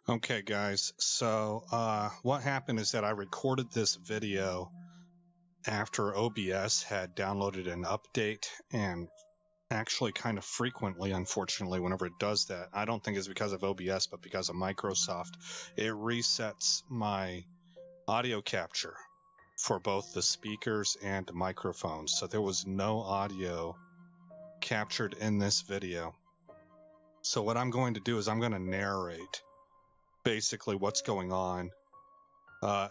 Okay, guys, so what happened is that I recorded this video after OBS had downloaded an update, and actually kind of frequently, unfortunately, whenever it does that, I don't think it's because of OBS, but because of Microsoft, it resets my audio capture for both the speakers and microphones. So there was no audio captured in this video. So what I'm going to do is I'm going to narrate basically what's going on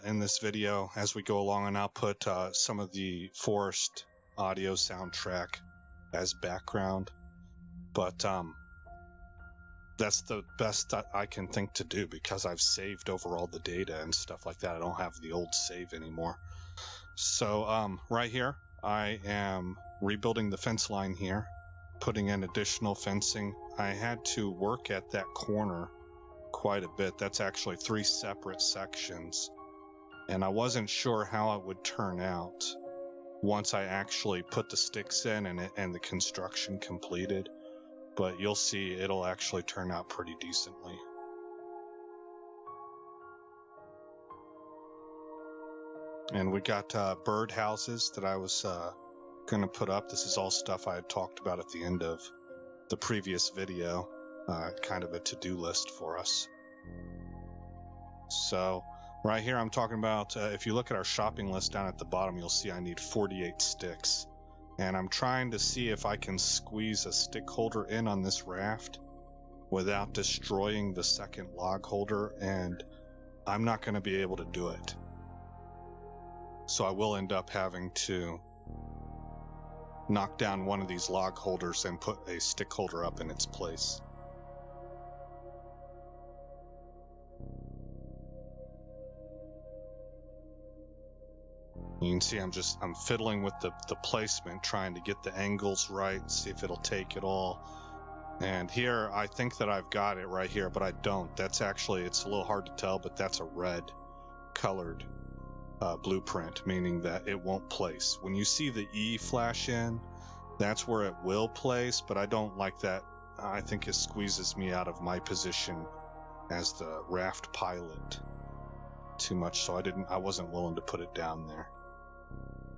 in this video as we go along, and I'll put some of the forest audio soundtrack as background. But that's the best that I can think to do because I've saved over all the data and stuff like that. I don't have the old save anymore. So right here, I am rebuilding the fence line here, putting in additional fencing. I had to work at that corner quite a bit. That's actually 3 separate sections, and I wasn't sure how it would turn out once I actually put the sticks in and the construction completed, but you'll see it'll actually turn out pretty decently. And we got bird houses that I was going to put up. This is all stuff I had talked about at the end of the previous video, kind of a to-do list for us. So right here I'm talking about, if you look at our shopping list down at the bottom, you'll see I need 48 sticks. And I'm trying to see if I can squeeze a stick holder in on this raft without destroying the second log holder, and I'm not going to be able to do it. So I will end up having to knock down one of these log holders and put a stick holder up in its place. You can see I'm fiddling with the placement, trying to get the angles right, see if it'll take it all. And here, I think that I've got it right here, but I don't. That's actually, it's a little hard to tell, but that's a red colored blueprint, meaning that it won't place. When you see the E flash in, that's where it will place, but I don't like that. I think it squeezes me out of my position as the raft pilot too much, so I wasn't willing to put it down there.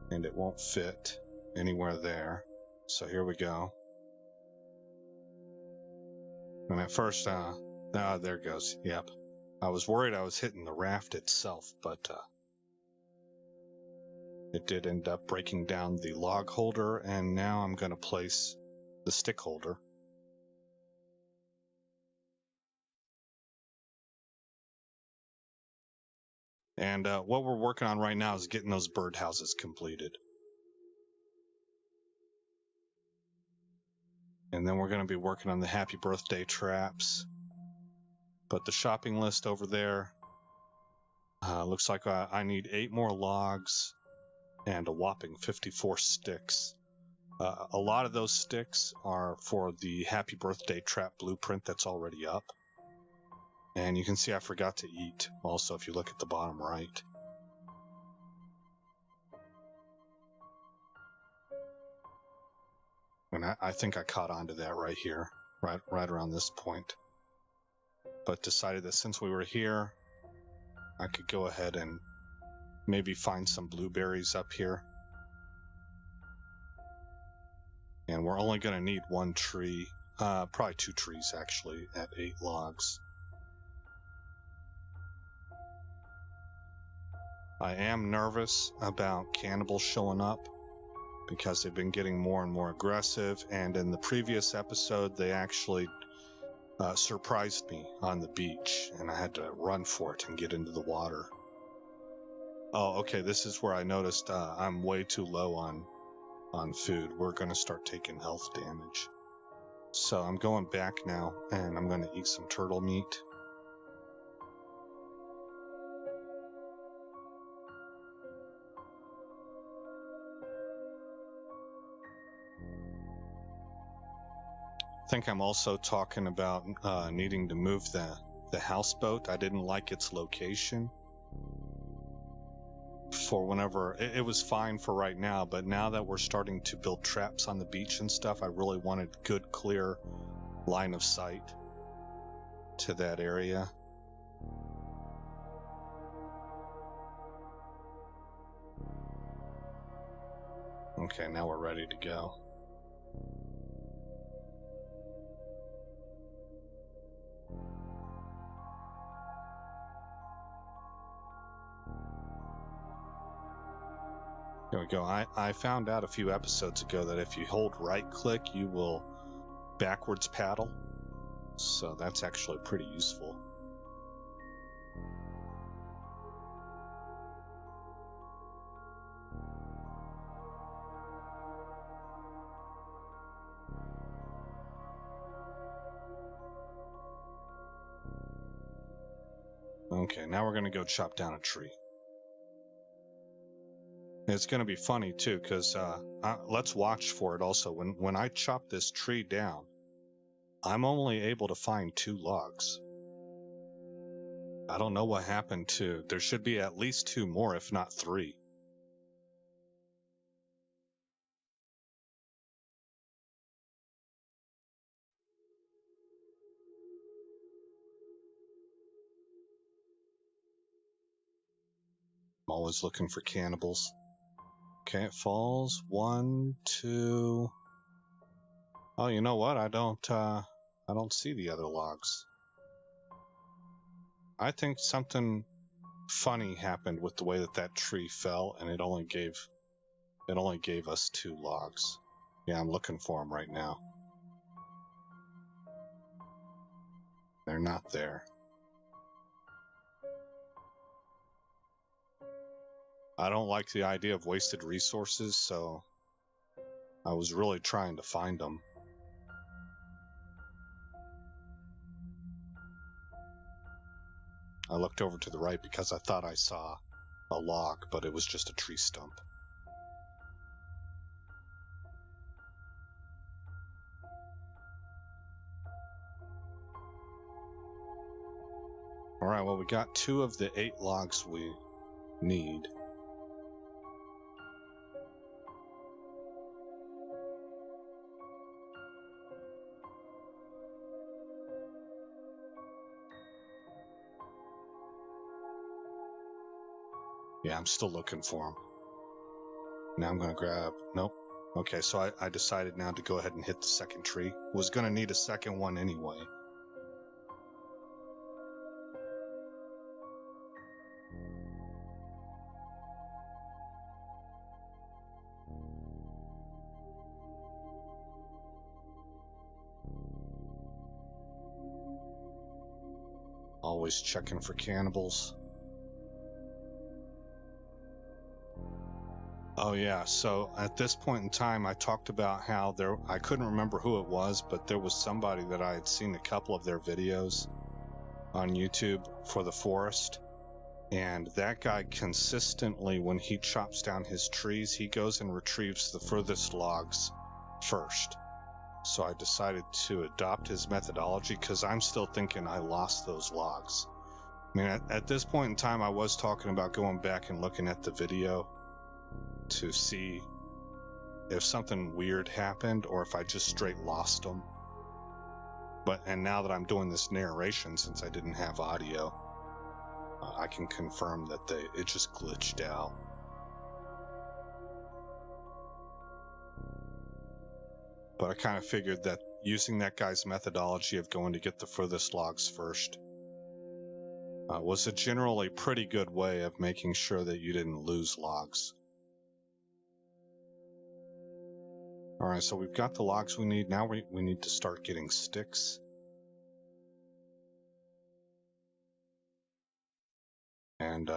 And it won't fit anywhere there. So here we go. And at first, there it goes. Yep. I was worried I was hitting the raft itself, but it did end up breaking down the log holder, and now I'm going to place the stick holder. And what we're working on right now is getting those birdhouses completed. And then we're going to be working on the happy birthday traps. But the shopping list over there looks like I need 8 more logs and a whopping 54 sticks. A lot of those sticks are for the happy birthday trap blueprint that's already up. And you can see I forgot to eat also if you look at the bottom right. And I think I caught on to that right here, right around this point. But decided that since we were here, I could go ahead and maybe find some blueberries up here. And we're only going to need 1 tree, probably 2 trees actually, at 8 logs. I am nervous about cannibals showing up because they've been getting more and more aggressive, and in the previous episode they actually surprised me on the beach, and I had to run for it and get into the water. Oh, okay, this is where I noticed I'm way too low on food. We're going to start taking health damage. So I'm going back now, and I'm going to eat some turtle meat. I think I'm also talking about needing to move the houseboat. I didn't like its location for whenever it was fine for right now, but now that we're starting to build traps on the beach and stuff, I really wanted good, clear line of sight to that area. Okay, now we're ready to go. There we go. I found out a few episodes ago that if you hold right click, you will backwards paddle. So that's actually pretty useful. Okay, now we're going to go chop down a tree. It's going to be funny too, because let's watch for it also. When I chop this tree down, I'm only able to find 2 logs. I don't know what happened to. There should be at least 2 more, if not 3. I'm always looking for cannibals. Okay, it falls. 1, 2. Oh, you know what? I don't see the other logs. I think something funny happened with the way that tree fell, and it only gave us 2 logs. Yeah, I'm looking for them right now. They're not there. I don't like the idea of wasted resources, so I was really trying to find them. I looked over to the right because I thought I saw a log, but it was just a tree stump. Alright, well, we got 2 of the 8 logs we need. Yeah, I'm still looking for them. Now I'm going to grab... Nope. Okay, so I decided now to go ahead and hit the second tree. Was going to need a second one anyway. Always checking for cannibals. Oh yeah, so at this point in time I talked about how I couldn't remember who it was, but there was somebody that I had seen a couple of their videos on YouTube for the forest, and that guy consistently, when he chops down his trees, he goes and retrieves the furthest logs first. So I decided to adopt his methodology because I'm still thinking I lost those logs. I mean, at this point in time I was talking about going back and looking at the video to see if something weird happened or if I just straight lost them. And now that I'm doing this narration, since I didn't have audio, I can confirm that it just glitched out. But I kind of figured that using that guy's methodology of going to get the furthest logs first was a generally pretty good way of making sure that you didn't lose logs. Alright, so we've got the logs we need. Now we need to start getting sticks. And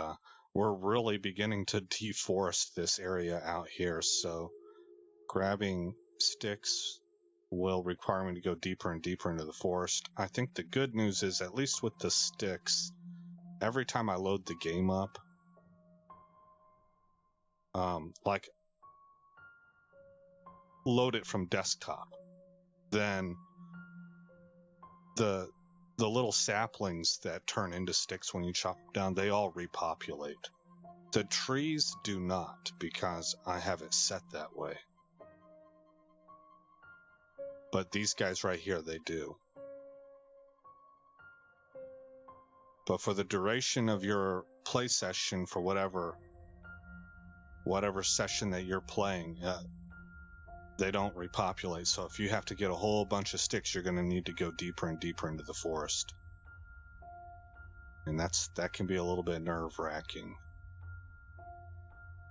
we're really beginning to deforest this area out here, so grabbing sticks will require me to go deeper and deeper into the forest. I think the good news is, at least with the sticks, every time I load the game up, like load it from desktop, then the little saplings that turn into sticks when you chop them down, they all repopulate. The trees do not, because I have it set that way. But these guys right here, they do. But for the duration of your play session, for whatever whatever session that you're playing, they don't repopulate. So if you have to get a whole bunch of sticks, you're going to need to go deeper and deeper into the forest. And that can be a little bit nerve-wracking.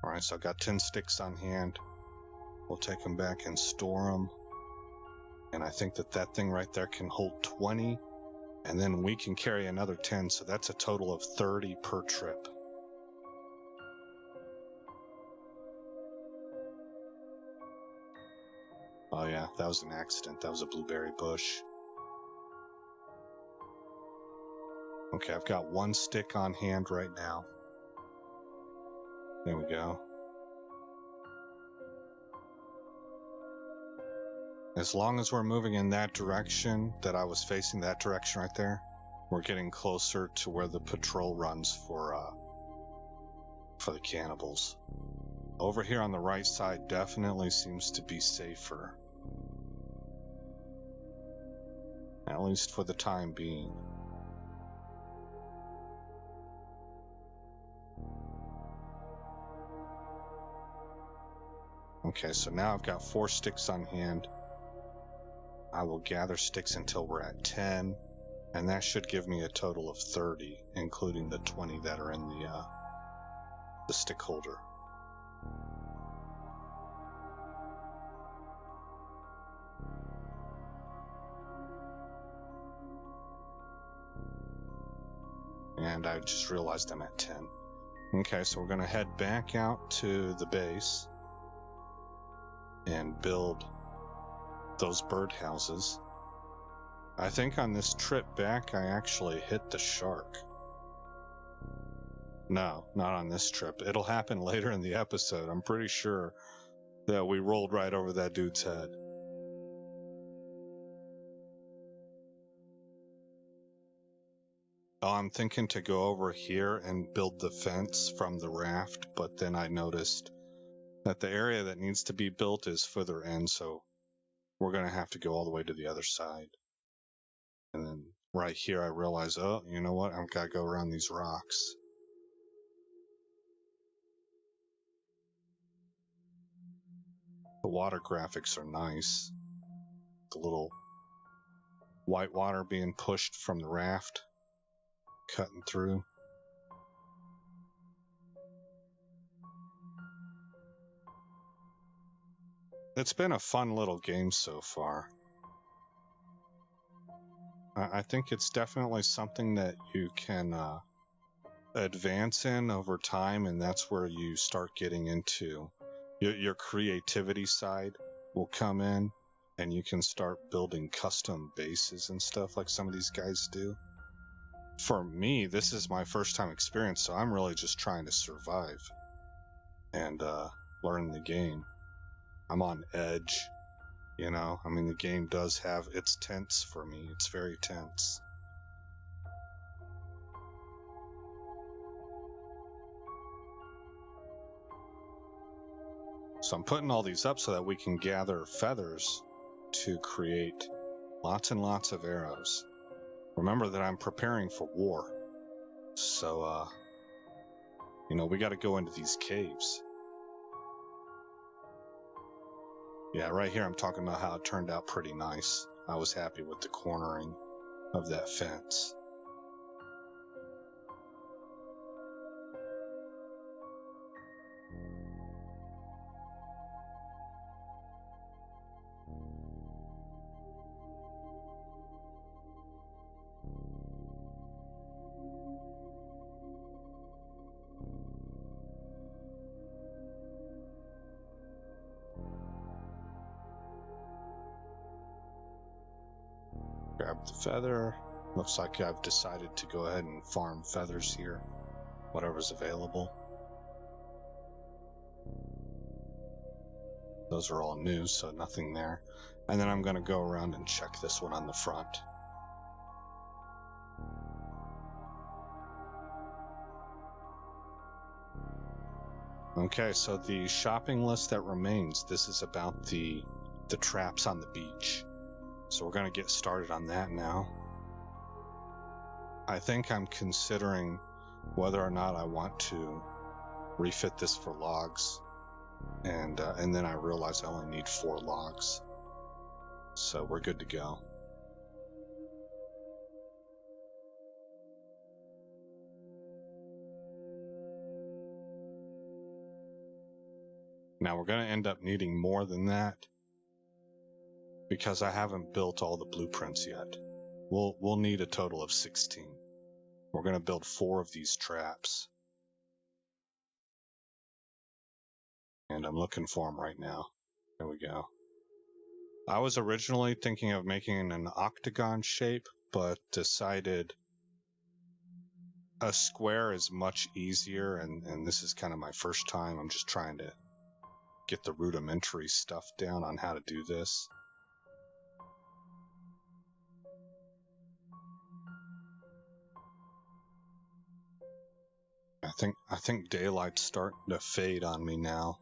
All right, so I've got 10 sticks on hand. We'll take them back and store them. And I think that thing right there can hold 20. And then we can carry another 10, so that's a total of 30 per trip. Oh yeah, that was an accident. That was a blueberry bush. Okay, I've got 1 stick on hand right now. There we go. As long as we're moving in that direction that I was facing, that direction right there, we're getting closer to where the patrol runs for the cannibals. Over here on the right side definitely seems to be safer. At least for the time being. Okay, so now I've got 4 sticks on hand. I will gather sticks until we're at 10, and that should give me a total of 30, including the 20 that are in the stick holder. And I just realized I'm at 10. Okay, so we're going to head back out to the base and build those birdhouses. I think on this trip back I actually hit the shark. No, not on this trip. It'll happen later in the episode. I'm pretty sure that we rolled right over that dude's head. Oh, I'm thinking to go over here and build the fence from the raft, but then I noticed that the area that needs to be built is further in, so we're going to have to go all the way to the other side. And then right here I realize, oh, you know what? I've got to go around these rocks. The water graphics are nice. The little white water being pushed from the raft, cutting through. It's been a fun little game so far. I think it's definitely something that you can advance in over time, and that's where you start getting into your creativity side will come in, and you can start building custom bases and stuff like some of these guys do. For me, this is my first time experience, so I'm really just trying to survive and learn the game. I'm on edge, you know. I mean, the game does have its tense for me. It's very tense. So I'm putting all these up so that we can gather feathers to create lots and lots of arrows. Remember that I'm preparing for war. So, you know, we got to go into these caves. Yeah, right here I'm talking about how it turned out pretty nice. I was happy with the cornering of that fence. Grab the feather. Looks like I've decided to go ahead and farm feathers here. Whatever's available. Those are all new, so nothing there. And then I'm going to go around and check this one on the front. Okay, so the shopping list that remains, this is about the traps on the beach. So we're going to get started on that now. I think I'm considering whether or not I want to refit this for logs. And then I realized I only need 4 logs. So we're good to go. Now we're going to end up needing more than that because I haven't built all the blueprints yet. We'll need a total of 16. We're going to build 4 of these traps. And I'm looking for them right now. There we go. I was originally thinking of making an octagon shape, but decided a square is much easier, and this is kind of my first time. I'm just trying to get the rudimentary stuff down on how to do this. I think daylight's starting to fade on me now.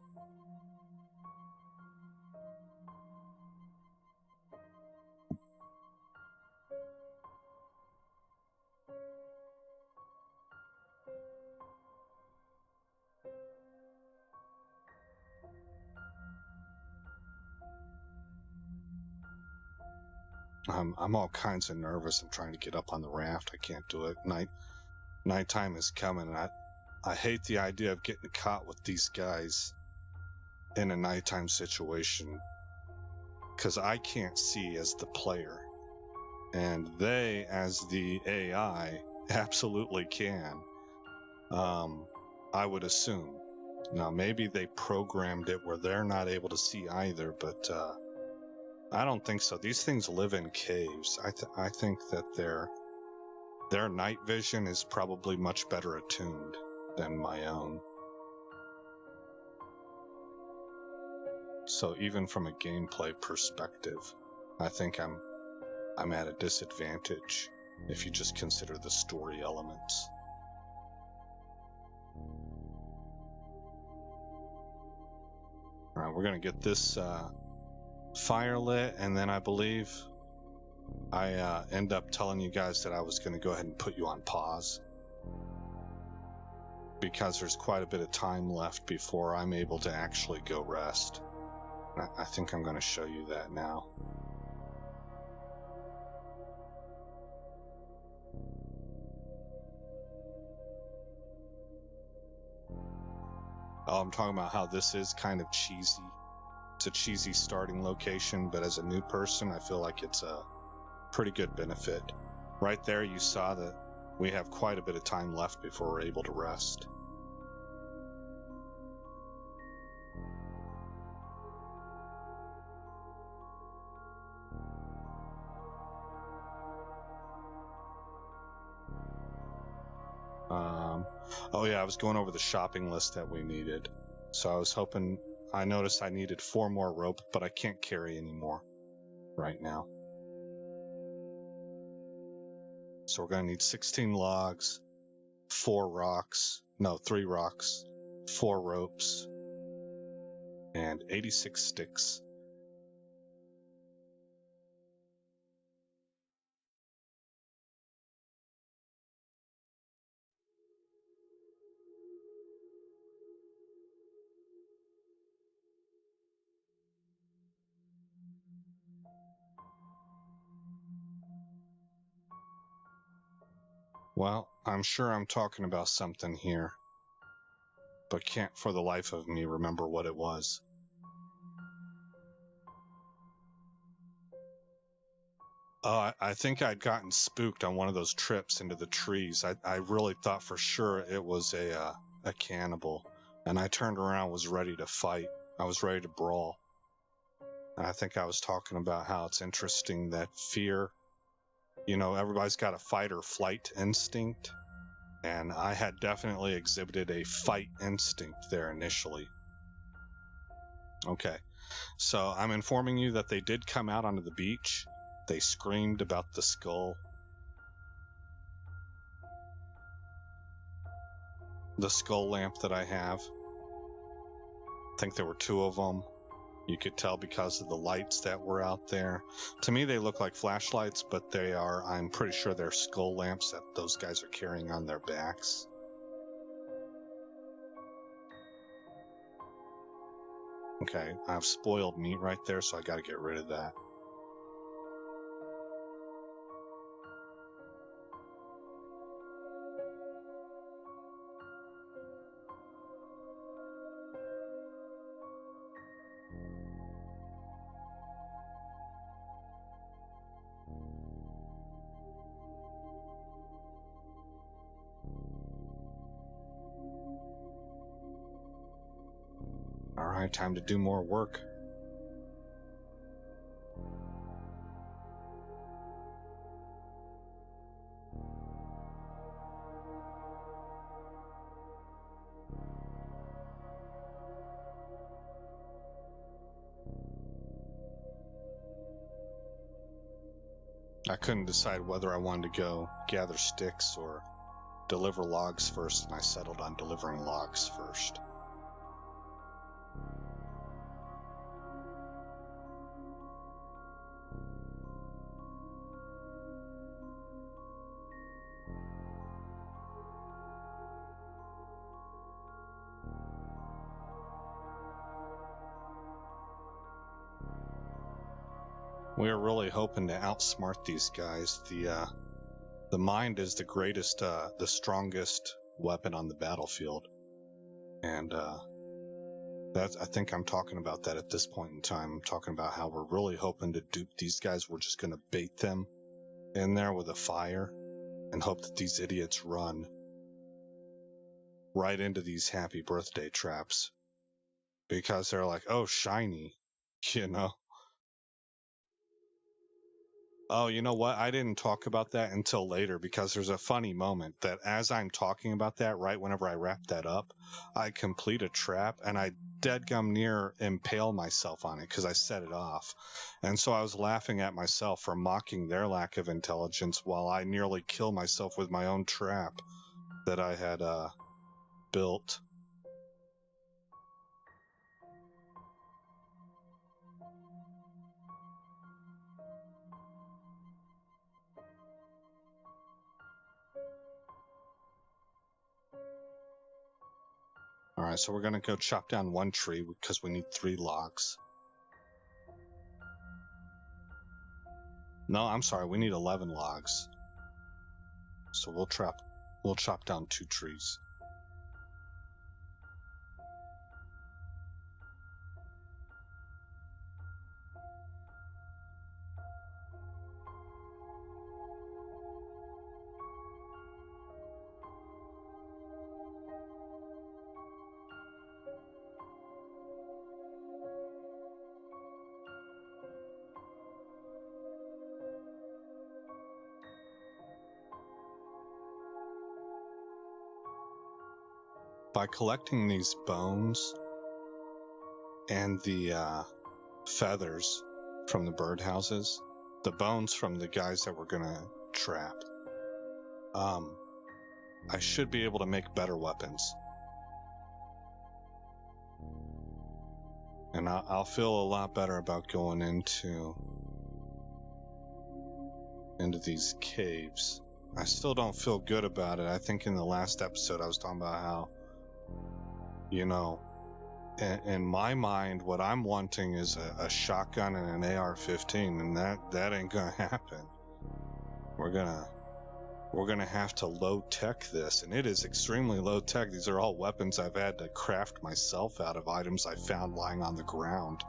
I'm all kinds of nervous. I'm trying to get up on the raft. I can't do it. Nighttime is coming, and I hate the idea of getting caught with these guys in a nighttime situation, because I can't see as the player, and they, as the AI, absolutely can. I would assume. Now, maybe they programmed it where they're not able to see either, but I don't think so. These things live in caves. I think that their night vision is probably much better attuned than my own. So even from a gameplay perspective, I think I'm at a disadvantage if you just consider the story elements. All right, we're gonna get this fire lit, and then I believe I end up telling you guys that I was gonna go ahead and put you on pause because there's quite a bit of time left before I'm able to actually go rest. I think I'm gonna show you that now. Oh, I'm talking about how this is kind of cheesy. It's a cheesy starting location, but as a new person, I feel like it's a pretty good benefit. Right there, you saw that we have quite a bit of time left before we're able to rest. Oh yeah, I was going over the shopping list that we needed. So I was hoping, I noticed I needed 4 more rope, but I can't carry any more right now. So we're gonna need 16 logs, 3 rocks, 4 ropes, and 86 sticks. Well, I'm sure I'm talking about something here, but can't for the life of me remember what it was. Oh, I think I'd gotten spooked on one of those trips into the trees. I really thought for sure it was a cannibal, and I turned around, was ready to fight. I was ready to brawl. And I think I was talking about how it's interesting that fear, everybody's got a fight or flight instinct, and I had definitely exhibited a fight instinct there initially. Okay, so I'm informing you that they did come out onto the beach. They screamed about the skull. The skull lamp that I have. I think there were 2 of them. You could tell because of the lights that were out there. To me, they look like flashlights, but I'm pretty sure they're skull lamps that those guys are carrying on their backs. Okay, I have spoiled meat right there, so I gotta get rid of that. Alright, time to do more work. I couldn't decide whether I wanted to go gather sticks or deliver logs first, and I settled on delivering logs first. We are really hoping to outsmart these guys. The mind is the greatest, the strongest weapon on the battlefield, and I think I'm talking about that at this point in time. I'm talking about how we're really hoping to dupe these guys. We're just going to bait them in there with a fire and hope that these idiots run right into these happy birthday traps because they're like, oh, shiny, you know. Oh, you know what? I didn't talk about that until later because there's a funny moment that as I'm talking about that, right whenever I wrap that up, I complete a trap and I deadgum near impale myself on it because I set it off. And so I was laughing at myself for mocking their lack of intelligence while I nearly kill myself with my own trap that I had built. All right, so we're going to go chop down one tree because we need 3 logs. No, I'm sorry, we need 11 logs. So we'll chop down 2 trees. By collecting these bones and the feathers from the birdhouses, the bones from the guys that we're gonna trap, I should be able to make better weapons. And I'll feel a lot better about going into these caves. I still don't feel good about it. I think in the last episode I was talking about how, you know, in my mind, what I'm wanting is a shotgun and an AR-15, and that ain't gonna happen. We're gonna have to low tech this, and it is extremely low tech. These are all weapons I've had to craft myself out of items I found lying on the ground.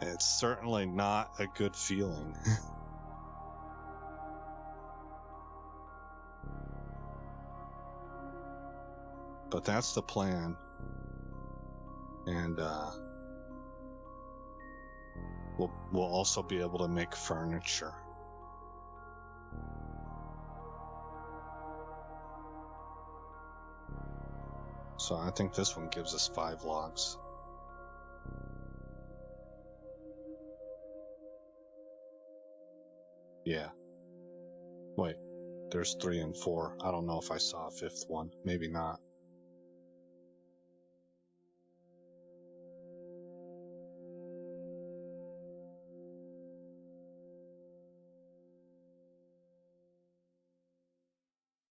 It's certainly not a good feeling. But that's the plan. And we'll also be able to make furniture. So I think this one gives us 5 logs. Yeah. Wait, there's 3 and 4. I don't know if I saw a 5th one. Maybe not.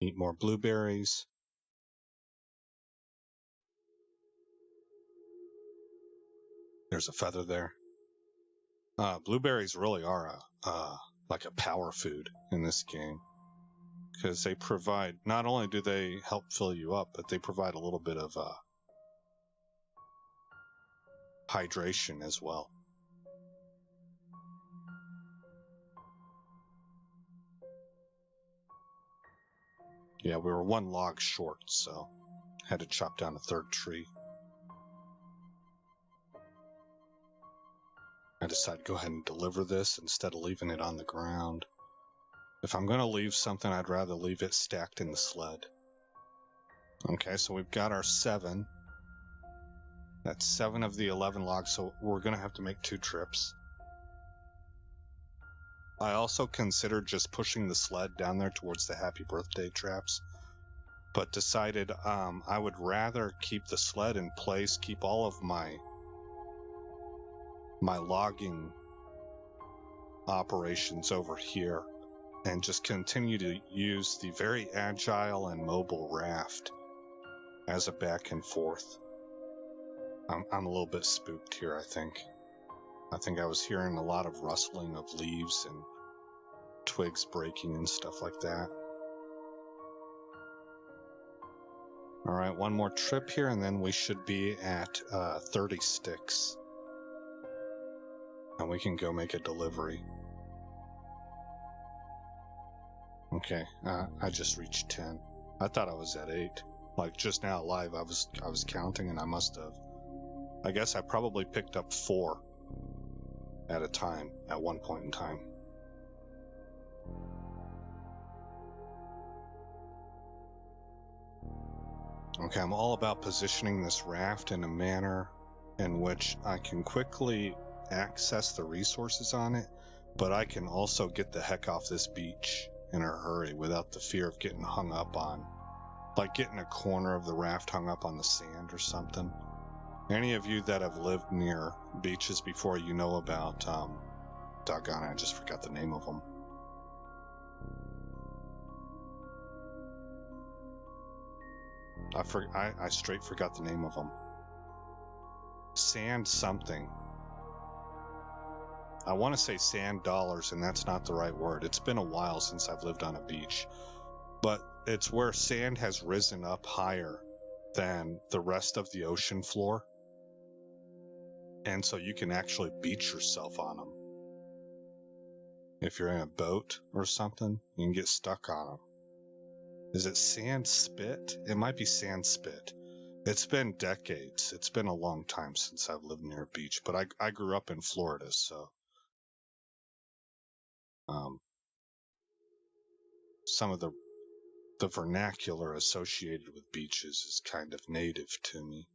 Eat more blueberries. there's a feather there. Blueberries really are like a power food in this game, because they provide, not only do they help fill you up, but they provide a little bit of hydration as well. Yeah, we were one log short, so had to chop down a third tree. I decided to go ahead and deliver this instead of leaving it on the ground. If I'm going to leave something, I'd rather leave it stacked in the sled. Okay, so we've got our 7. That's 7 of the 11 logs, so we're going to have to make 2 trips. I also considered just pushing the sled down there towards the happy birthday traps, but decided I would rather keep the sled in place, keep all of my logging operations over here, and just continue to use the very agile and mobile raft as a back and forth. I'm a little bit spooked here, I think. I think I was hearing a lot of rustling of leaves and twigs breaking and stuff like that. All right, one more trip here, and then we should be at 30 sticks. And we can go make a delivery. Okay, I just reached 10. I thought I was at 8. Like just now live, I was counting, and I must have. I guess I probably picked up 4 at a time at one point in time. Okay, I'm all about positioning this raft in a manner in which I can quickly access the resources on it, but I can also get the heck off this beach in a hurry without the fear of getting hung up on, like getting a corner of the raft hung up on the sand or something. Any of you that have lived near beaches before, you know about, doggone it, I just forgot the name of them. I straight forgot the name of them. Sand something. I want to say sand dollars, and that's not the right word. It's been a while since I've lived on a beach. But it's where sand has risen up higher than the rest of the ocean floor. And so you can actually beach yourself on them. If you're in a boat or something, you can get stuck on them. Is it sand spit? It might be sand spit. It's been decades. It's been a long time since I've lived near a beach, but I grew up in Florida, so some of the vernacular associated with beaches is kind of native to me.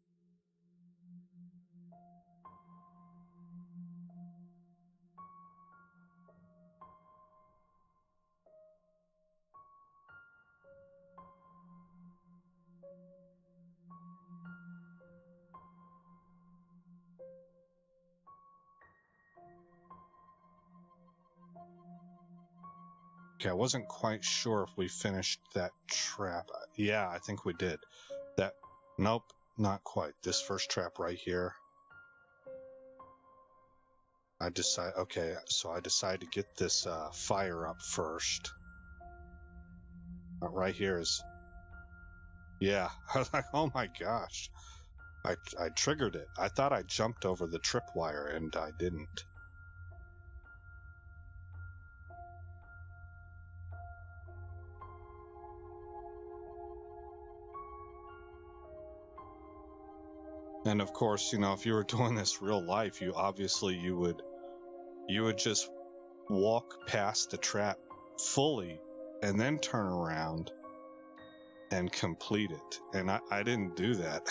Okay, I wasn't quite sure if we finished that trap. Yeah, I think we did. Nope, not quite. This first trap right here. I decided to get this fire up first. Right here is, yeah. I was like, oh my gosh. I triggered it. I thought I jumped over the tripwire, and I didn't. And of course, you know, if you were doing this real life, you would just walk past the trap fully and then turn around and complete it. And I didn't do that.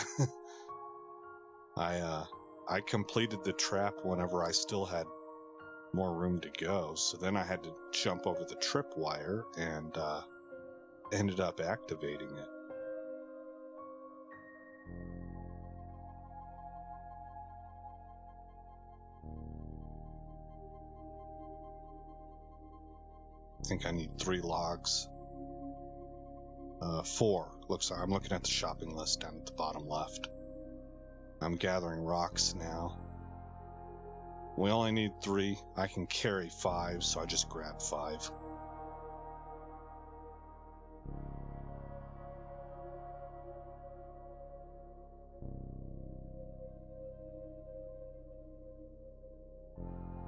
I completed the trap whenever I still had more room to go. So then I had to jump over the tripwire and ended up activating it. I think I need 3 logs. 4. Looks like I'm looking at the shopping list down at the bottom left. I'm gathering rocks now. We only need 3. I can carry 5, so I just grabbed 5.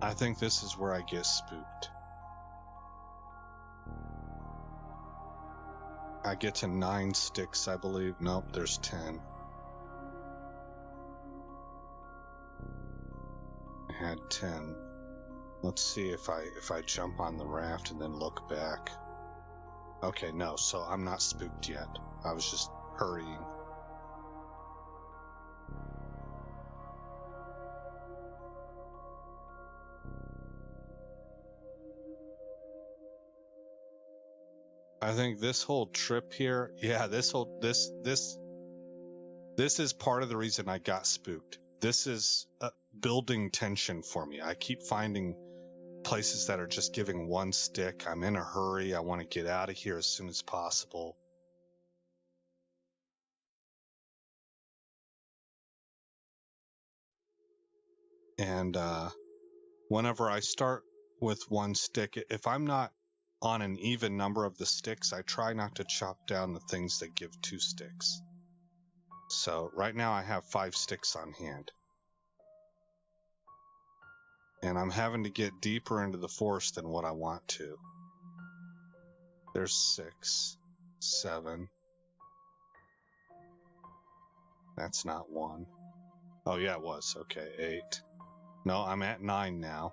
I think this is where I get spooked. I get to 9 sticks, I believe. Nope, there's 10. I had 10. Let's see if I jump on the raft and then look back. Okay, no, so I'm not spooked yet. I was just hurrying. I think this whole trip here, yeah, this is part of the reason I got spooked. This is building tension for me. I keep finding places that are just giving 1 stick. I'm in a hurry. I want to get out of here as soon as possible. And whenever I start with 1 stick, if I'm not on an even number of the sticks, I try not to chop down the things that give 2 sticks. So right now I have 5 sticks on hand. And I'm having to get deeper into the forest than what I want to. There's 6, 7. That's not 1. Oh yeah, it was. Okay, 8. No, I'm at 9 now.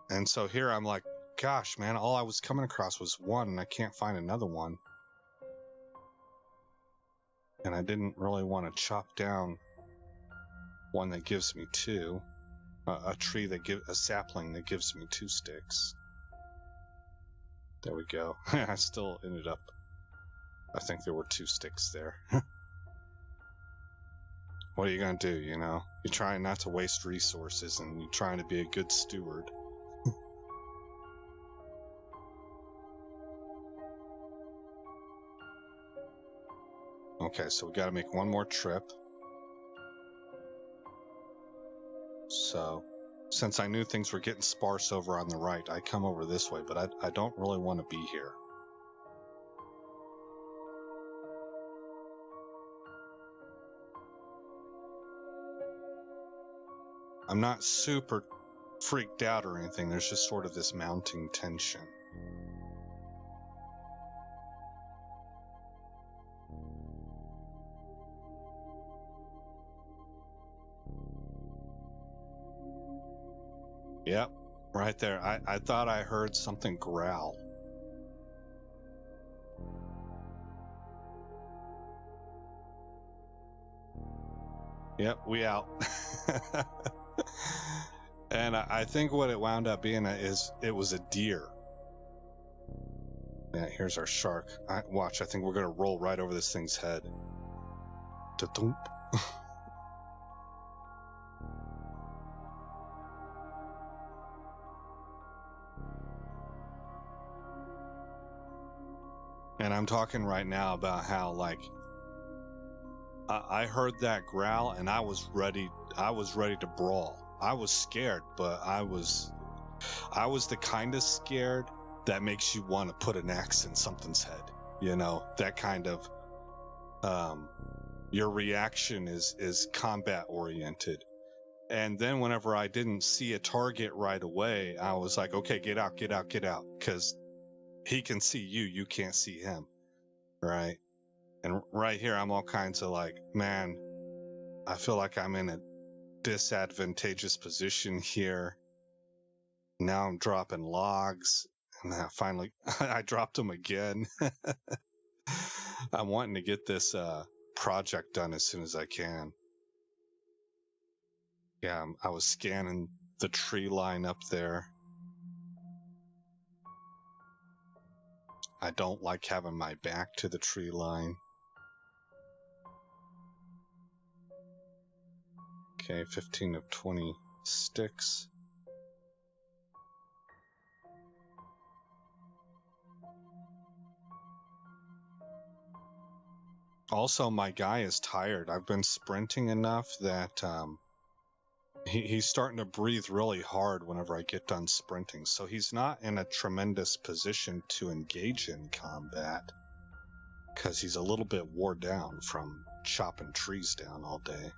And so here I'm like, gosh, man, all I was coming across was 1, and I can't find another one. And I didn't really want to chop down one that gives me 2. A sapling that gives me 2 sticks. There we go. I still ended up, I think there were 2 sticks there. What are you gonna do, you know? You're trying not to waste resources, and you're trying to be a good steward. Okay, so we gotta make 1 more trip. So, since I knew things were getting sparse over on the right, I come over this way, but I don't really want to be here. I'm not super freaked out or anything. There's just sort of this mounting tension. Yep, right there. I thought I heard something growl. Yep, we out. And I think what it wound up being is it was a deer. Yeah, here's our shark. Watch, I think we're gonna roll right over this thing's head. Da-thump. And I'm talking right now about how, like, I heard that growl and I was ready to brawl. I was scared, but I was the kind of scared that makes you want to put an axe in something's head. You know, that kind of your reaction is combat oriented. And then whenever I didn't see a target right away, I was like, okay, get out, because he can see you, you can't see him, right? And right here, I'm all kinds of like, man, I feel like I'm in a disadvantageous position here. Now I'm dropping logs, and then finally, I dropped them again. I'm wanting to get this project done as soon as I can. Yeah, I was scanning the tree line up there. I don't like having my back to the tree line. Okay, 15 of 20 sticks. Also, my guy is tired. I've been sprinting enough that He's starting to breathe really hard whenever I get done sprinting, so he's not in a tremendous position to engage in combat because he's a little bit wore down from chopping trees down all day.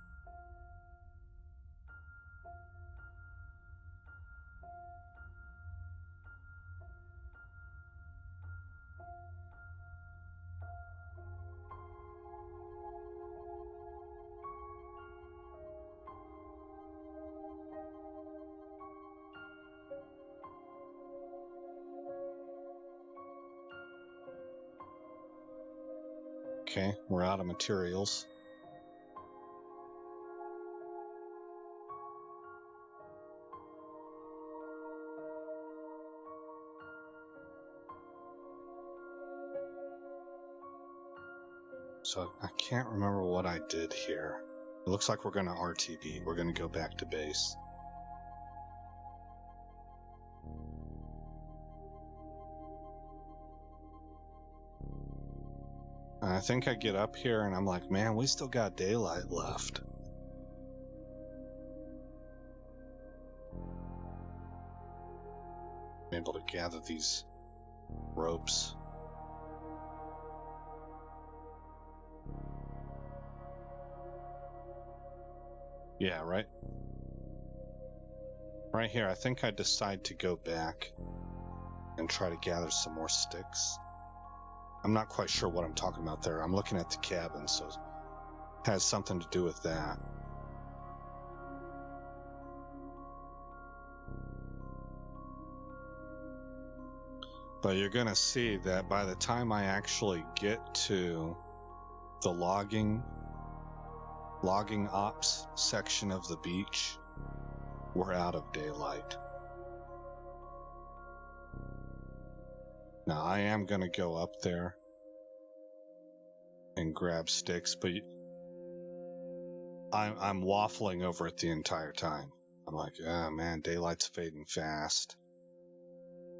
Okay, we're out of materials. So I can't remember what I did here. It looks like we're going to RTB. We're going to go back to base. And I think I get up here and I'm like, man, we still got daylight left. I'm able to gather these ropes. Yeah, right here, I think I decide to go back and try to gather some more sticks. I'm not quite sure what I'm talking about there. I'm looking at the cabin, so it has something to do with that. But you're going to see that by the time I actually get to the logging ops section of the beach, we're out of daylight. Now I am going to go up there and grab sticks, but I'm waffling over it the entire time. I'm like, oh man, daylight's fading fast.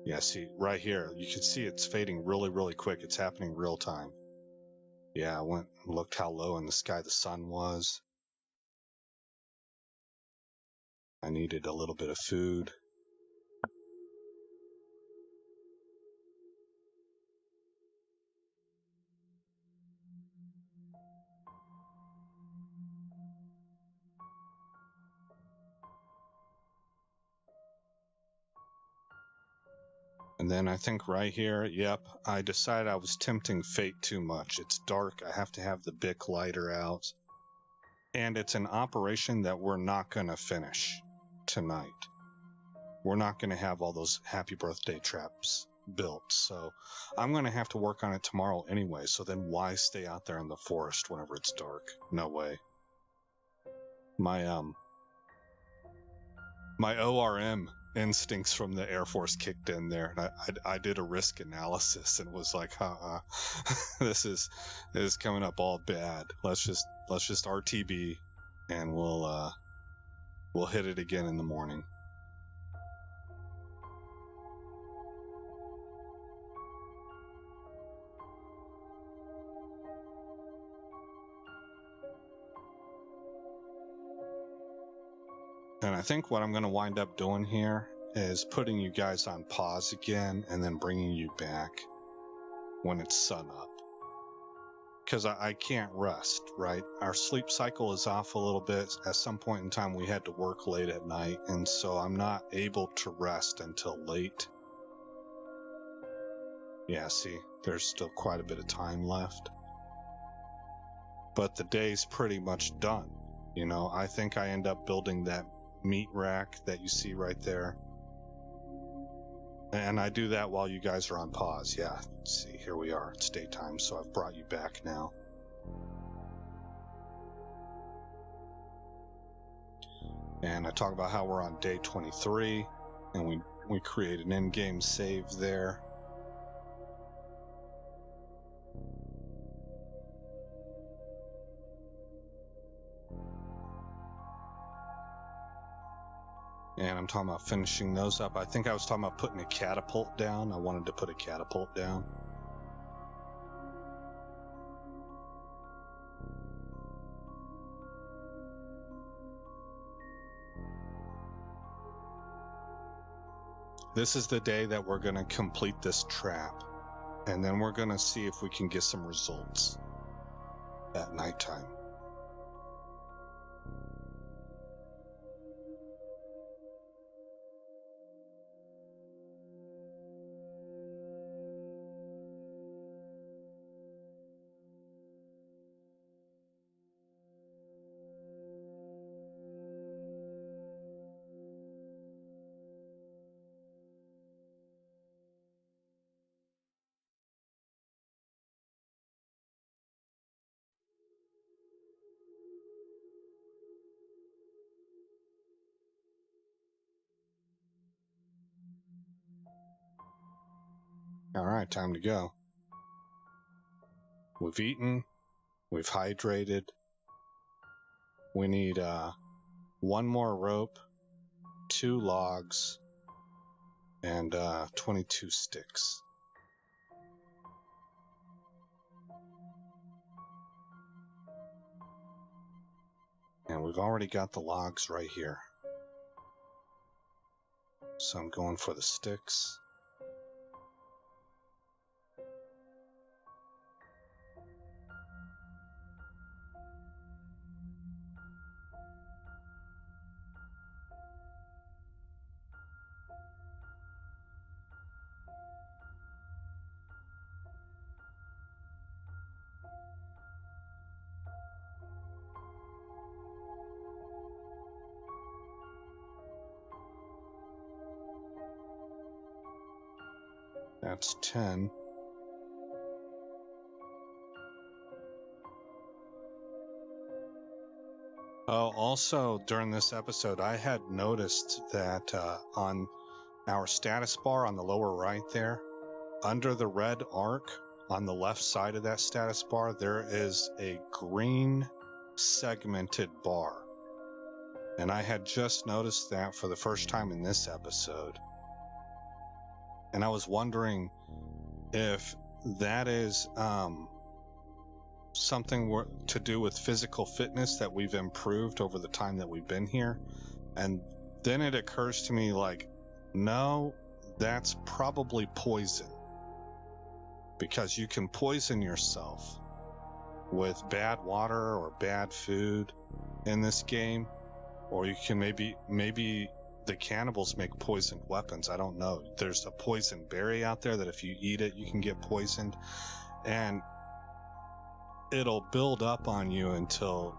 Yeah, see, right here, you can see it's fading really, really quick. It's happening real time. Yeah, I went and looked how low in the sky the sun was. I needed a little bit of food. And then I think right here, yep, I decided I was tempting fate too much. It's dark. I have to have the Bic lighter out. And it's an operation that we're not going to finish tonight. We're not going to have all those happy birthday traps built. So I'm going to have to work on it tomorrow anyway. So then why stay out there in the forest whenever it's dark? No way. My ORM instincts from the Air Force kicked in there, and I did a risk analysis and was like, this is coming up all bad. Let's just RTB, and we'll hit it again in the morning. And I think what I'm going to wind up doing here is putting you guys on pause again and then bringing you back when it's sun up. Because I can't rest, right? Our sleep cycle is off a little bit. At some point in time, we had to work late at night, and so I'm not able to rest until late. Yeah, see, there's still quite a bit of time left. But the day's pretty much done. You know, I think I end up building that meat rack that you see right there. And I do that while you guys are on pause. Yeah, see, here we are. It's daytime, so I've brought you back now. And I talk about how we're on day 23, and we create an in-game save there. And I'm talking about finishing those up. I think I was talking about putting a catapult down. I wanted to put a catapult down. this is the day that we're going to complete this trap. And then we're going to see if we can get some results at nighttime. All right, time to go. We've eaten, we've hydrated. We need one more rope, 2 logs, and 22 sticks. And we've already got the logs right here. So I'm going for the sticks. That's 10. Oh, also during this episode, I had noticed that on our status bar on the lower right there, under the red arc on the left side of that status bar, there is a green segmented bar. And I had just noticed that for the first time in this episode. And I was wondering if that is something to do with physical fitness that we've improved over the time that we've been here. And then it occurs to me like, no, that's probably poison. Because you can poison yourself with bad water or bad food in this game. Or you can maybe the cannibals make poisoned weapons. I don't know. There's a poison berry out there that if you eat it, you can get poisoned. And it'll build up on you until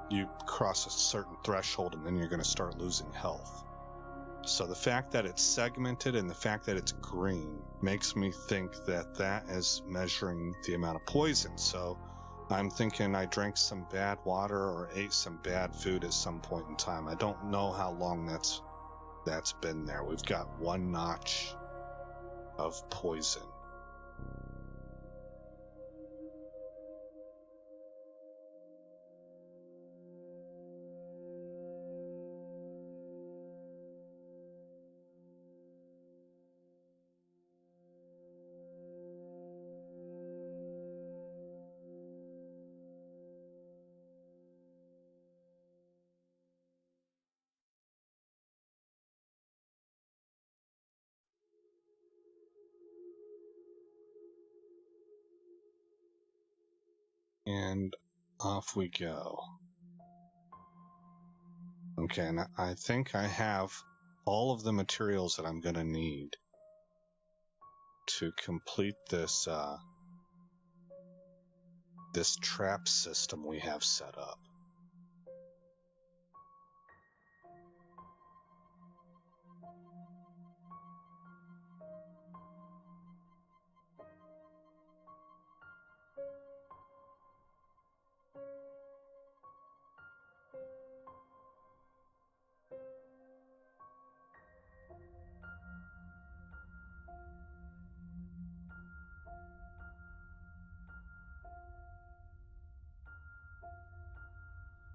you cross a certain threshold, and then you're going to start losing health. So the fact that it's segmented and the fact that it's green makes me think that that is measuring the amount of poison. So I'm thinking I drank some bad water or ate some bad food at some point in time. I don't know how long that's been there. We've got 1 notch of poison. And off we go. Okay, and I think I have all of the materials that I'm going to need to complete this this trap system we have set up.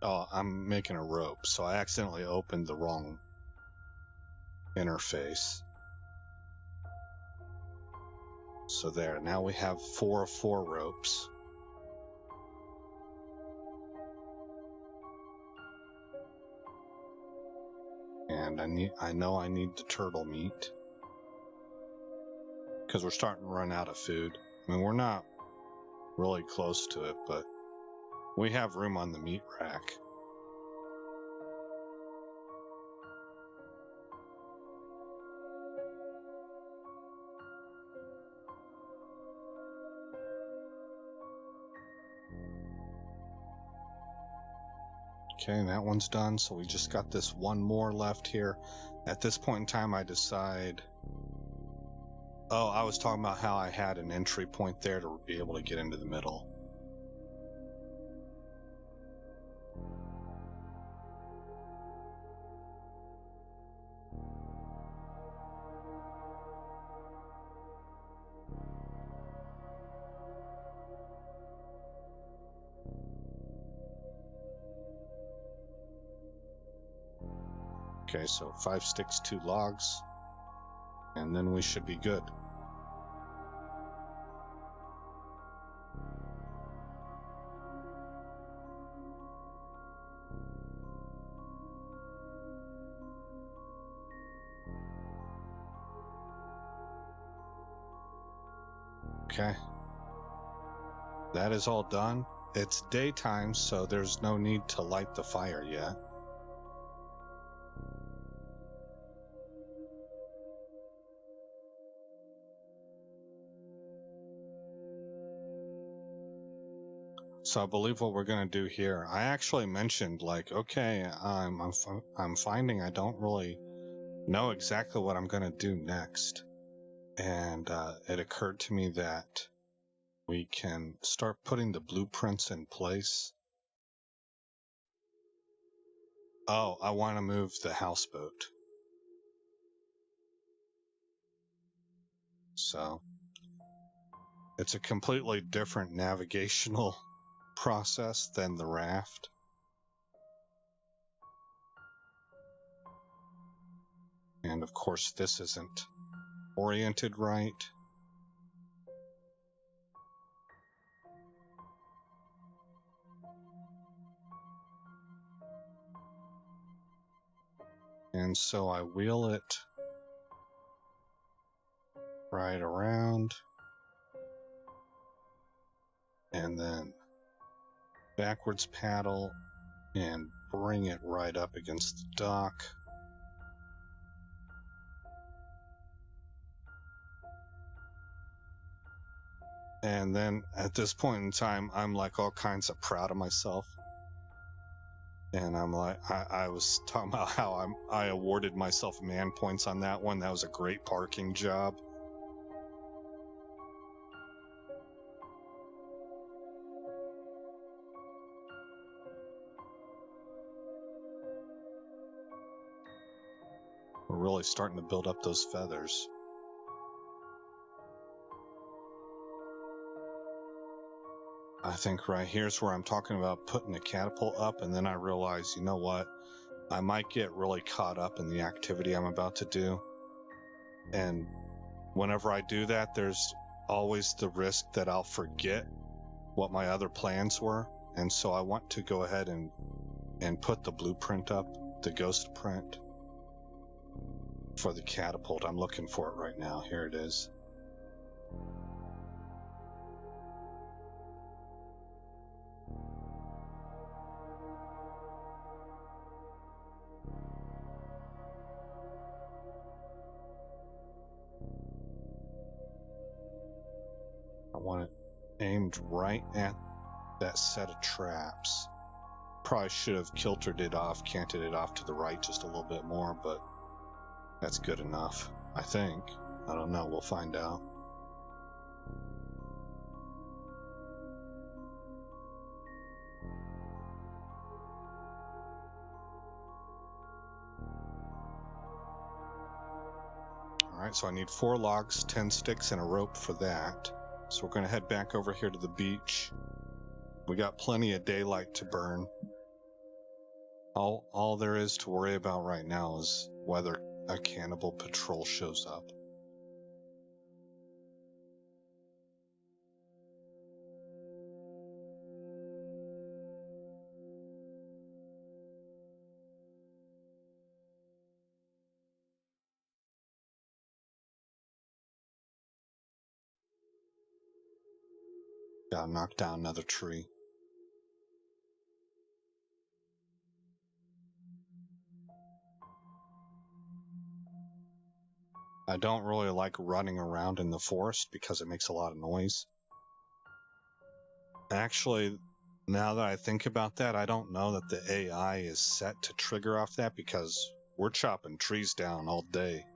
Oh, I'm making a rope, so I accidentally opened the wrong interface. So there, now we have 4 of 4 ropes. And I know I need the turtle meat. because we're starting to run out of food. I mean, we're not really close to it, but we have room on the meat rack. Okay, that one's done, so we just got this one more left here. At this point in time, I decide... Oh, I was talking about how I had an entry point there to be able to get into the middle. Okay, so 5 sticks, 2 logs, and then we should be good. Okay, that is all done. It's daytime, so there's no need to light the fire yet. So I believe what we're going to do here, I actually mentioned like, okay, I'm finding I don't really know exactly what I'm going to do next. And it occurred to me that we can start putting the blueprints in place. Oh, I want to move the houseboat. So it's a completely different navigational process than the raft. And of course, this isn't oriented right. And so I wheel it right around and then backwards paddle and bring it right up against the dock. And then at this point in time, I'm like all kinds of proud of myself. And I'm like, I was talking about how I awarded myself man points on that one. That was a great parking job. We're really starting to build up those feathers. I think right here's where I'm talking about putting the catapult up, and then I realize, you know what? I might get really caught up in the activity I'm about to do. And whenever I do that, there's always the risk that I'll forget what my other plans were. And so I want to go ahead and put the blueprint up, the ghost print for the catapult. I'm looking for it right now. Here it is. I want it aimed right at that set of traps. Probably should have canted it off to the right just a little bit more, but that's good enough, I think. I don't know, we'll find out. Alright, so I need 4 logs, 10 sticks, and a rope for that. So we're going to head back over here to the beach. We got plenty of daylight to burn. All there is to worry about right now is whether a cannibal patrol shows up. Gotta knock down another tree. I don't really like running around in the forest because it makes a lot of noise. Actually, now that I think about that, I don't know that the AI is set to trigger off that because we're chopping trees down all day,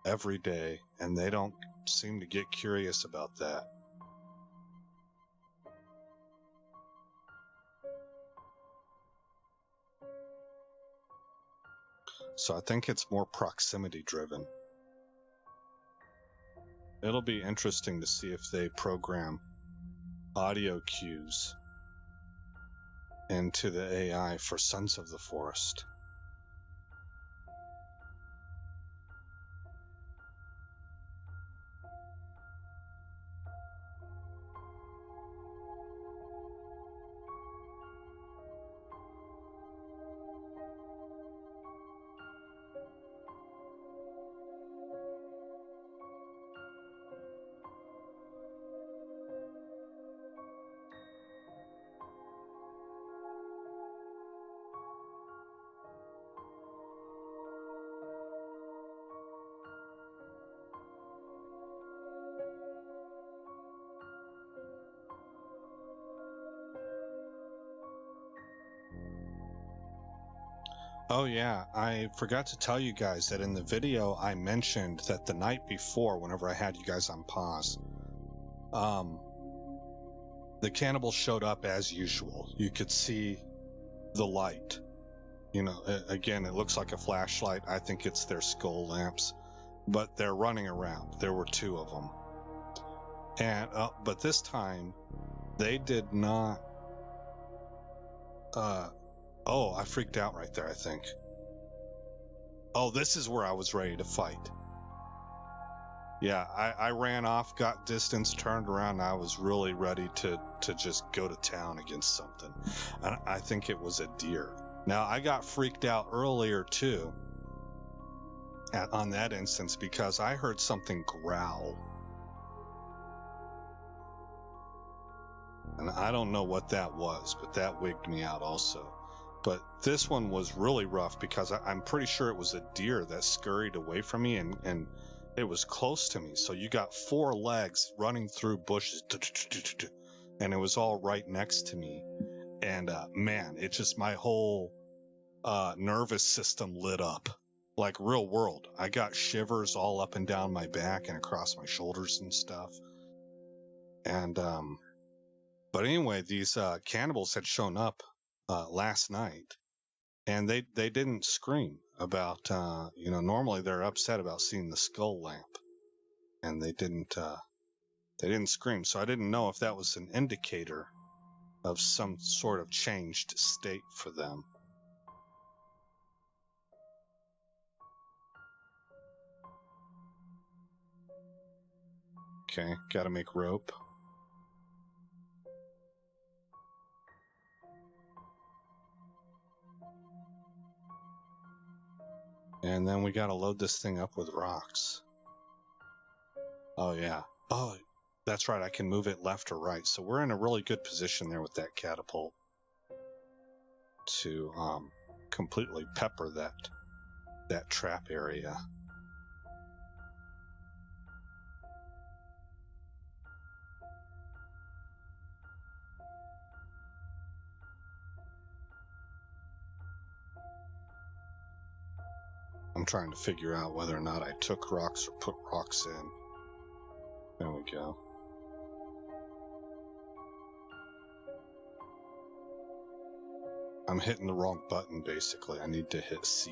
every day, and they don't seem to get curious about that. So I think it's more proximity driven. It'll be interesting to see if they program audio cues into the AI for Sons of the Forest. Oh yeah, I forgot to tell you guys that in the video I mentioned that the night before, whenever I had you guys on pause, the cannibals showed up as usual. You could see the light. You know, again, it looks like a flashlight. I think it's their skull lamps, but they're running around. There were 2 of them. And, but this time they did not, oh, I freaked out right there, I think. Oh, this is where I was ready to fight. Yeah, I ran off, got distance, turned around, and I was really ready to just go to town against something. And I think it was a deer. Now, I got freaked out earlier, too, on that instance, because I heard something growl. And I don't know what that was, but that wigged me out also. But this one was really rough because I'm pretty sure it was a deer that scurried away from me and it was close to me. So you got 4 legs running through bushes and it was all right next to me. And man, it just, my whole nervous system lit up like real world. I got shivers all up and down my back and across my shoulders and stuff. And but anyway, these cannibals had shown up last night, and they didn't scream about you know, normally they're upset about seeing the skull lamp, and they didn't scream. So I didn't know if that was an indicator of some sort of changed state for them. Okay, gotta make rope. And then we gotta load this thing up with rocks. Oh yeah. Oh, that's right, I can move it left or right. So we're in a really good position there with that catapult to completely pepper that trap area. I'm trying to figure out whether or not I took rocks or put rocks in. There we go. I'm hitting the wrong button, basically. I need to hit C.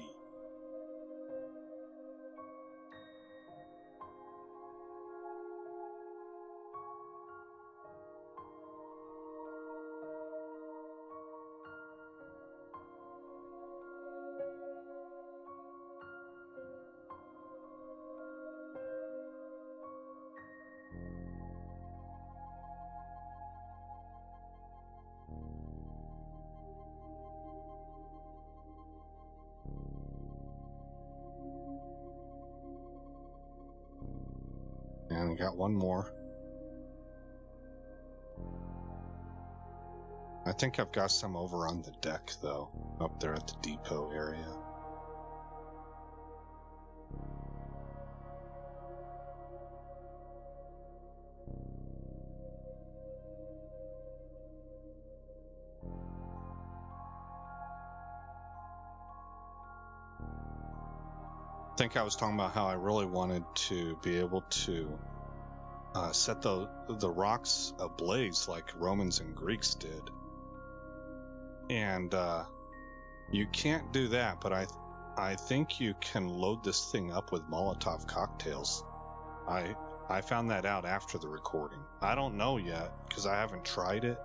And we got one more. I think I've got some over on the deck, though, up there at the depot area. I think I was talking about how I really wanted to be able to set the rocks ablaze like Romans and Greeks did. And you can't do that, but I think you can load this thing up with Molotov cocktails. I found that out after the recording. I don't know yet because I haven't tried it,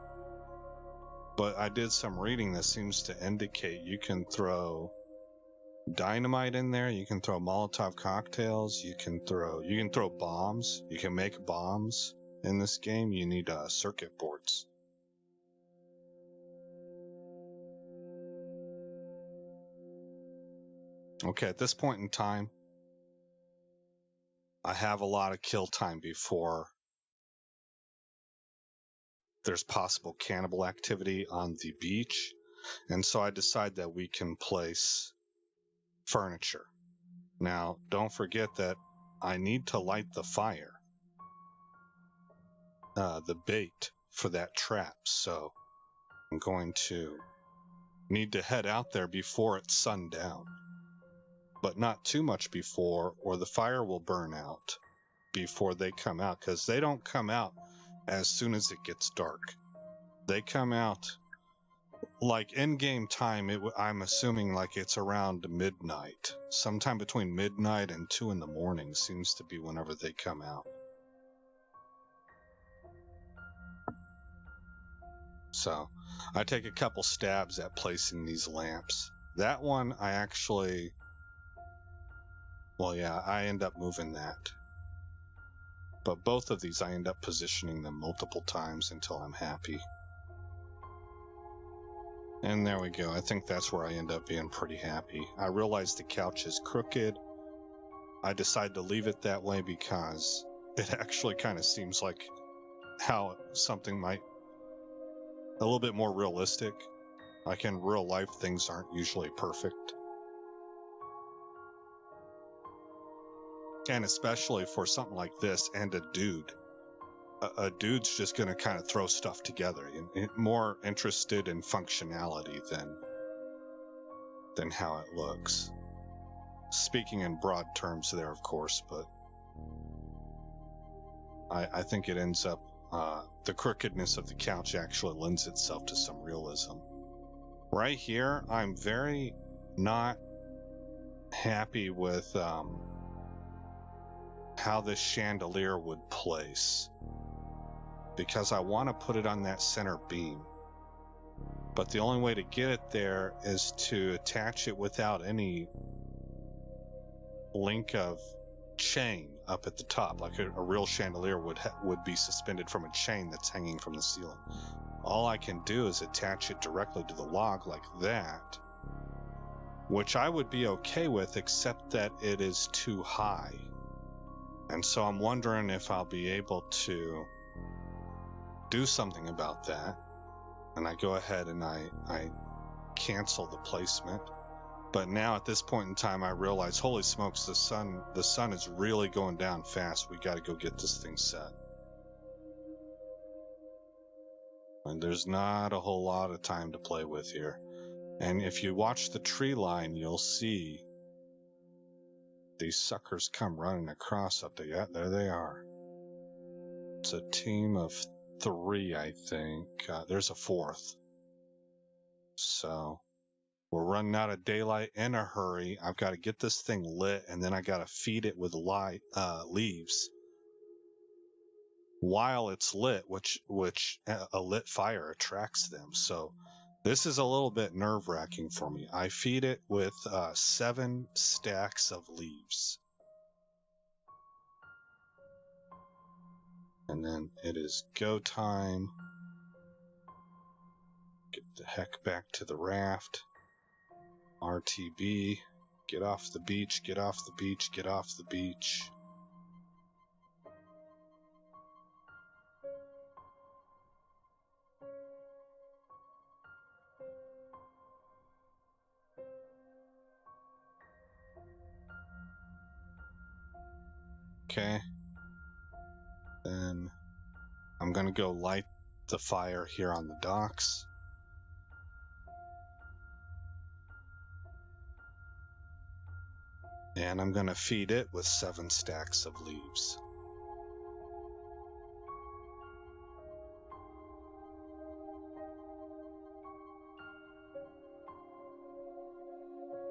but I did some reading that seems to indicate you can throw dynamite in there, you can throw Molotov cocktails, you can throw bombs, you can make bombs. In this game, you need circuit boards. Okay, at this point in time, I have a lot of kill time before there's possible cannibal activity on the beach, and so I decide that we can place furniture. Now, don't forget that I need to light the fire, the bait for that trap, so I'm going to need to head out there before it's sundown, but not too much before, or the fire will burn out before they come out, because they don't come out as soon as it gets dark. They come out like in-game time. I'm assuming like it's around midnight, sometime between midnight and 2 in the morning seems to be whenever they come out. So I take a couple stabs at placing these lamps. That one I actually, well, yeah, I end up moving that. But both of these I end up positioning them multiple times until I'm happy. And there we go. I think that's where I end up being pretty happy. I realize the couch is crooked. I decide to leave it that way because it actually kind of seems like how something might, a little bit more realistic. Like in real life, things aren't usually perfect. And especially for something like this and a dude. A dude's just going to kind of throw stuff together, more interested in functionality than how it looks. Speaking in broad terms there, of course, but I think it ends up, the crookedness of the couch actually lends itself to some realism. Right here, I'm very not happy with how this chandelier would place, because I want to put it on that center beam. But the only way to get it there is to attach it without any link of chain up at the top, like a real chandelier would be suspended from a chain that's hanging from the ceiling. All I can do is attach it directly to the log like that, which I would be okay with, except that it is too high. And so I'm wondering if I'll be able to do something about that. And I go ahead and I cancel the placement. But now at this point in time, I realize, holy smokes, the sun is really going down fast. We got to go get this thing set. And there's not a whole lot of time to play with here. And if you watch the tree line, you'll see these suckers come running across up there. Yeah, there they are. It's a team of 3, I think. There's a 4th. So we're running out of daylight in a hurry. I've got to get this thing lit, and then I got to feed it with leaves while it's lit, which a lit fire attracts them. So this is a little bit nerve-wracking for me. I feed it with 7 stacks of leaves. And then it is go time. Get the heck back to the raft. RTB. Get off the beach, get off the beach, get off the beach. Okay. Then I'm gonna go light the fire here on the docks. And I'm gonna feed it with 7 stacks of leaves.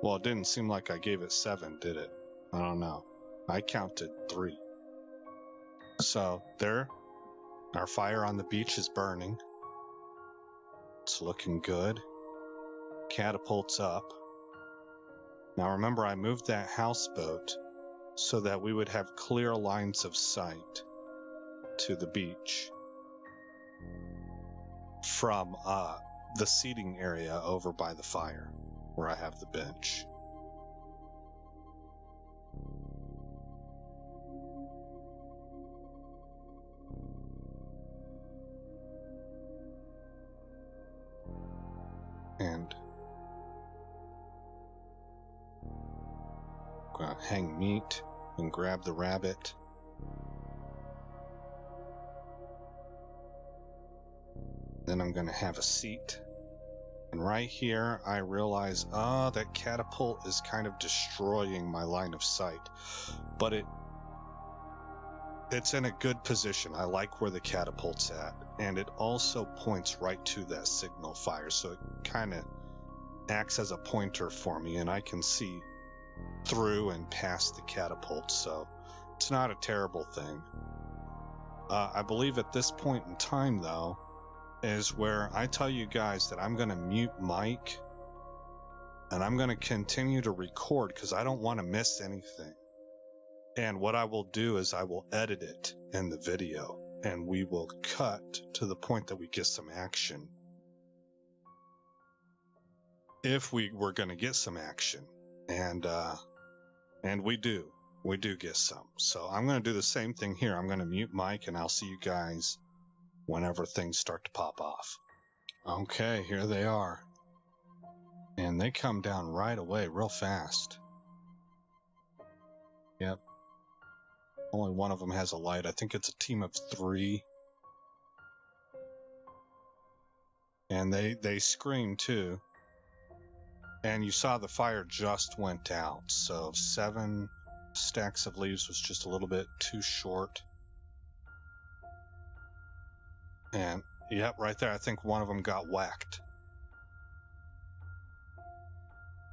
Well, it didn't seem like I gave it 7, did it? I don't know. I counted 3. So there, our fire on the beach is burning. It's looking good. Catapult's up. Now remember, I moved that houseboat so that we would have clear lines of sight to the beach from the seating area over by the fire where I have the bench. And I'm gonna hang meat and grab the rabbit. Then I'm gonna have a seat. And right here, I realize, that catapult is kind of destroying my line of sight. But it's in a good position. I like where the catapult's at. And it also points right to that signal fire. So it kind of acts as a pointer for me. And I can see through and past the catapult. So it's not a terrible thing. I believe at this point in time, though, is where I tell you guys that I'm going to mute Mike and I'm going to continue to record because I don't want to miss anything. And what I will do is I will edit it in the video and we will cut to the point that we get some action. If we were going to get some action, and we do get some. So I'm going to do the same thing here. I'm going to mute Mike and I'll see you guys whenever things start to pop off. Okay, here they are. And they come down right away, real fast. Yep. Only one of them has a light. I think it's a team of 3. And they scream too. And you saw the fire just went out. So 7 stacks of leaves was just a little bit too short. And yep, right there, I think one of them got whacked.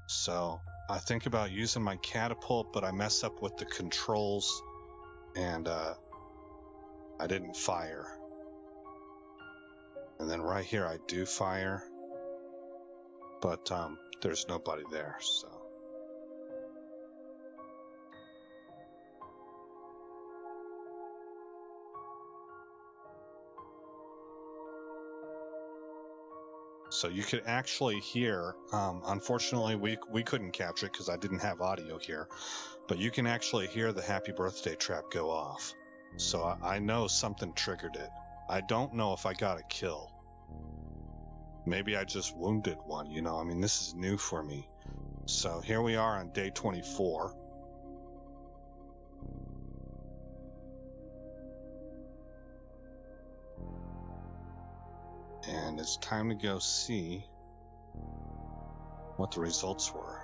So I think about using my catapult, but I mess up with the controls and I didn't fire. And then right here I do fire, but there's nobody there, so. So you could actually hear, unfortunately we couldn't capture it because I didn't have audio here, but you can actually hear the happy birthday trap go off. So I know something triggered it. I don't know if I got a kill. Maybe I just wounded one, you know, I mean, this is new for me. So here we are on day 24. And it's time to go see what the results were.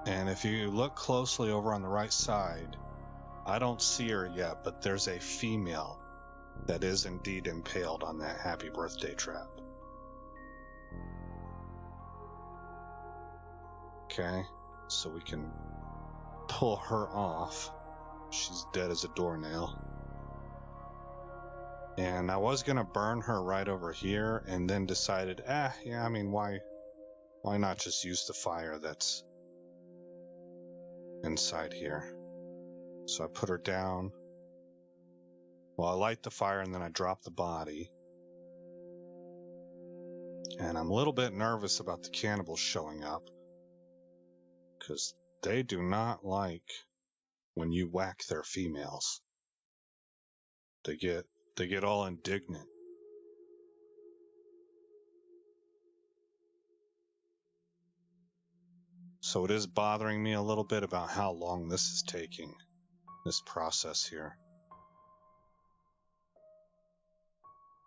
And if you look closely over on the right side, I don't see her yet, but there's a female that is indeed impaled on that happy birthday trap. Okay, so we can pull her off. She's dead as a doornail. And I was gonna burn her right over here and then decided, yeah, I mean, why not just use the fire that's inside here? So I put her down. Well, I light the fire and then I drop the body. And I'm a little bit nervous about the cannibals showing up, because they do not like when you whack their females. They get all indignant. So it is bothering me a little bit about how long this is taking, this process here.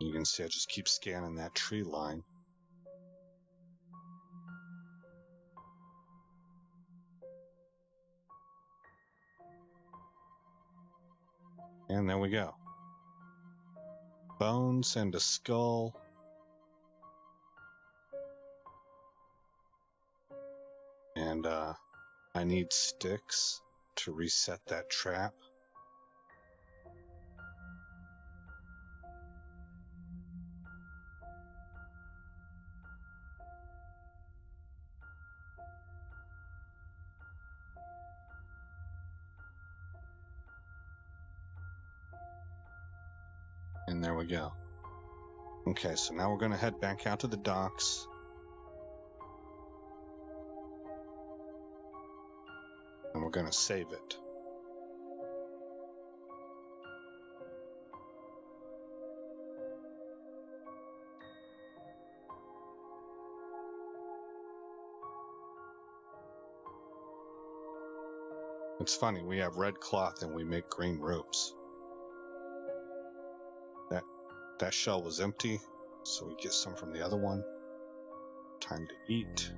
You can see I just keep scanning that tree line. And there we go. Bones and a skull. And I need sticks to reset that trap. And there we go. Okay, so now we're going to head back out to the docks. And we're going to save it. It's funny, we have red cloth and we make green ropes. That shell was empty, so we get some from the other one. Time to eat.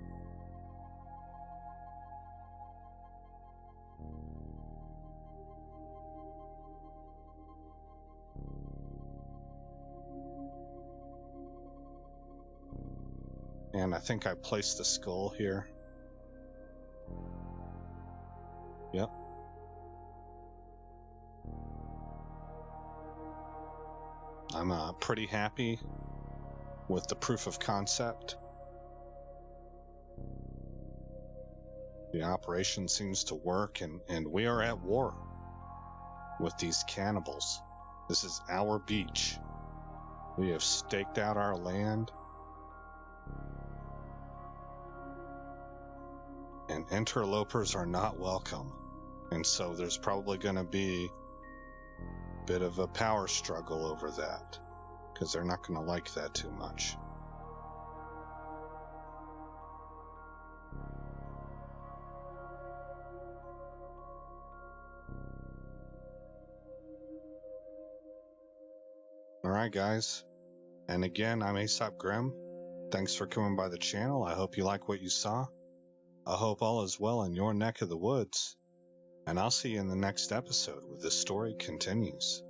And I think I placed the skull here. Yep. I'm pretty happy with the proof of concept. The operation seems to work, and we are at war with these cannibals. This is our beach. We have staked out our land. And interlopers are not welcome. And so there's probably going to be a bit of a power struggle over that, because they're not going to like that too much. Alright guys, and again, I'm Aesop Grimm. Thanks for coming by the channel. I hope you like what you saw. I hope all is well in your neck of the woods. And I'll see you in the next episode where this story continues.